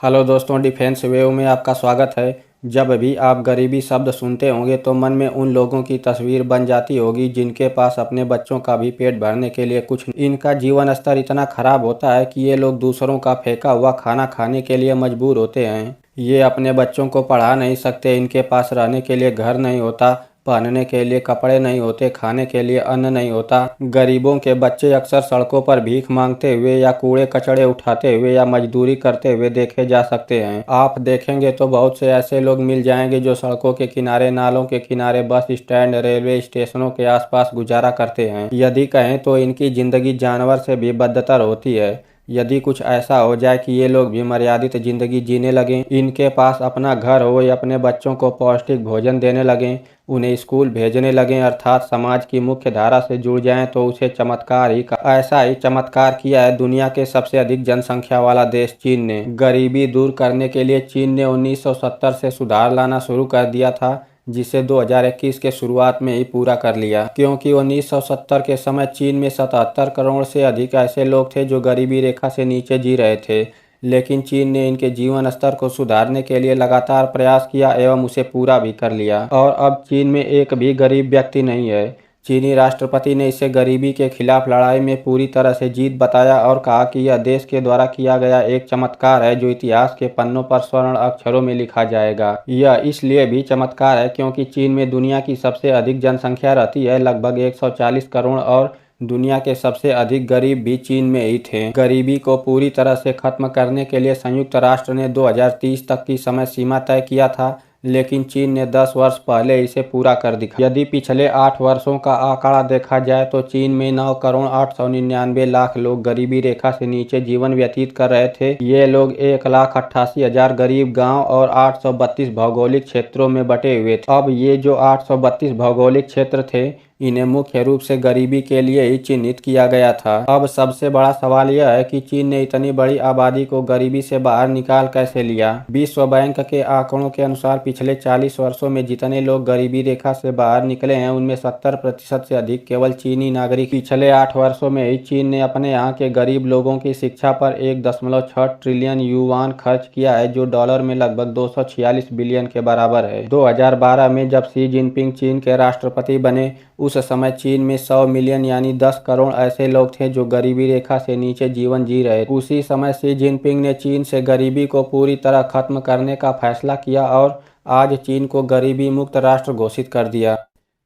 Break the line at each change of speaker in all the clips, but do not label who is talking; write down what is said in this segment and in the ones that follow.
Hello दोस्तों, defence wave में आपका स्वागत है। जब भी आप गरीबी शब्द सुनते होंगे तो मन में उन लोगों की तस्वीर बन जाती होगी जिनके पास अपने बच्चों का भी पेट भरने के लिए कुछ नहीं। इनका जीवन स्तर इतना खराब होता है कि ये लोग दूसरों का फेंका हुआ खाना खाने के लिए मजबूर होते हैं। ये अपने बच्चों को पढ़ा नहीं सकते, इनके पास रहने के लिए घर नहीं होता, पहनने के लिए कपड़े नहीं होते, खाने के लिए अन्न नहीं होता। गरीबों के बच्चे अक्सर सड़कों पर भीख मांगते हुए या कूड़े कचड़े उठाते हुए या मजदूरी करते हुए देखे जा सकते हैं। आप देखेंगे तो बहुत से ऐसे लोग मिल जाएंगे जो सड़कों के किनारे, नालों के किनारे, बस स्टैंड, रेलवे स्टेशनों के आसपास गुजारा करते हैं। यदि कहें तो इनकी जिंदगी जानवर से भी बदतर होती है। यदि कुछ ऐसा हो जाए कि ये लोग भी मर्यादित जिंदगी जीने लगें, इनके पास अपना घर हो या अपने बच्चों को पौष्टिक भोजन देने लगें, उन्हें स्कूल भेजने लगें, अर्थात समाज की मुख्य धारा से जुड़ जाएं, तो उसे चमत्कार ही ऐसा ही चमत्कार किया है दुनिया के सबसे अधिक जनसंख्या वाला देश चीन ने। गरीबी दूर करने के लिए चीन ने 1970 से सुधार लाना शुरू कर दिया था, जिसे 2021 के शुरुआत में ही पूरा कर लिया। क्योंकि 1970 के समय चीन में 77 करोड़ से अधिक ऐसे लोग थे जो गरीबी रेखा से नीचे जी रहे थे। लेकिन चीन ने इनके जीवन स्तर को सुधारने के लिए लगातार प्रयास किया एवं उसे पूरा भी कर लिया। और अब चीन में एक भी गरीब व्यक्ति नहीं है। चीनी राष्ट्रपति ने इसे गरीबी के खिलाफ लड़ाई में पूरी तरह से जीत बताया और कहा कि यह देश के द्वारा किया गया एक चमत्कार है जो इतिहास के पन्नों पर स्वर्ण अक्षरों में लिखा जाएगा। यह इसलिए भी चमत्कार है क्योंकि चीन में दुनिया की सबसे अधिक जनसंख्या रहती है, लगभग 140 करोड़, और दुनिया के सबसे अधिक गरीब भी चीन में ही थे। गरीबी को पूरी तरह से खत्म करने के लिए संयुक्त राष्ट्र ने 2030 तक की समय सीमा तय किया था, लेकिन चीन ने 10 वर्ष पहले इसे पूरा कर दिखाया। यदि पिछले 8 वर्षों का आंकड़ा देखा जाए तो चीन में 9 करोड़ 899 लाख लोग गरीबी रेखा से नीचे जीवन व्यतीत कर रहे थे। ये लोग 1,88,000 गरीब गांव और 832 भौगोलिक क्षेत्रों में बटे हुए थे। अब ये जो 832 भौगोलिक क्षेत्र थे, इन्हें मुख्य रूप से गरीबी के लिए ही चिन्हित किया गया था। अब सबसे बड़ा सवाल यह है कि चीन ने इतनी बड़ी आबादी को गरीबी से बाहर निकाल कैसे लिया। विश्व बैंक के आंकड़ों के अनुसार पिछले 40 वर्षों में जितने लोग गरीबी रेखा से बाहर निकले हैं, उनमें 70% से अधिक केवल चीनी नागरिक। पिछले 8 वर्षों में ही चीन ने अपने यहाँ के गरीब लोगों की शिक्षा पर 1.6 ट्रिलियन युआन खर्च किया है, जो डॉलर में लगभग 246 बिलियन के बराबर है। 2012 में जब शी जिनपिंग चीन के राष्ट्रपति बने, उस समय चीन में 100 मिलियन यानी 10 करोड़ ऐसे लोग थे जो गरीबी रेखा से नीचे जीवन जी रहे। उसी समय शी जिनपिंग ने चीन से गरीबी को पूरी तरह खत्म करने का फैसला किया और आज चीन को गरीबी मुक्त राष्ट्र घोषित कर दिया।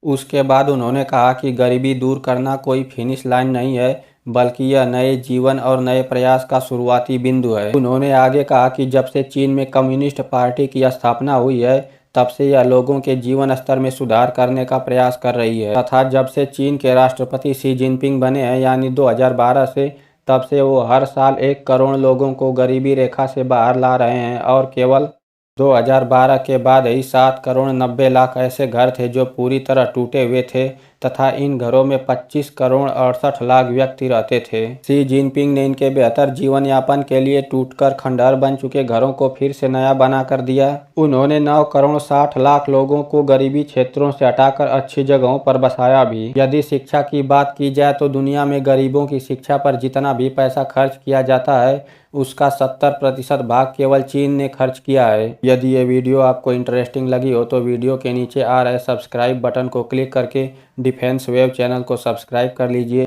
उसके बाद उन्होंने कहा कि गरीबी दूर करना कोई फिनिश लाइन नहीं है, बल्कि यह नए जीवन और नए प्रयास का शुरुआती बिंदु है। उन्होंने आगे कहा कि जब से चीन में कम्युनिस्ट पार्टी की स्थापना हुई है, तब से यह लोगों के जीवन स्तर में सुधार करने का प्रयास कर रही है, तथा जब से चीन के राष्ट्रपति शी जिनपिंग बने हैं यानी 2012 से, तब से वो हर साल 1 करोड़ लोगों को गरीबी रेखा से बाहर ला रहे हैं। और केवल 2012 के बाद ही 7 करोड़ 90 लाख ऐसे घर थे जो पूरी तरह टूटे हुए थे, तथा इन घरों में 25 करोड़ 68 लाख व्यक्ति रहते थे। शी जिनपिंग ने इनके बेहतर जीवन यापन के लिए टूटकर खंडहर बन चुके घरों को फिर से नया बना कर दिया। उन्होंने 9 करोड़ 60 लाख लोगों को गरीबी क्षेत्रों से हटाकर अच्छी जगहों पर बसाया भी। यदि शिक्षा की बात की जाए तो दुनिया में गरीबों की शिक्षा पर जितना भी पैसा खर्च किया जाता है, उसका 70% भाग केवल चीन ने खर्च किया है। यदि ये वीडियो आपको इंटरेस्टिंग लगी हो तो वीडियो के नीचे आ रहे सब्सक्राइब बटन को क्लिक करके डिफेंस वेव चैनल को सब्सक्राइब कर लीजिए।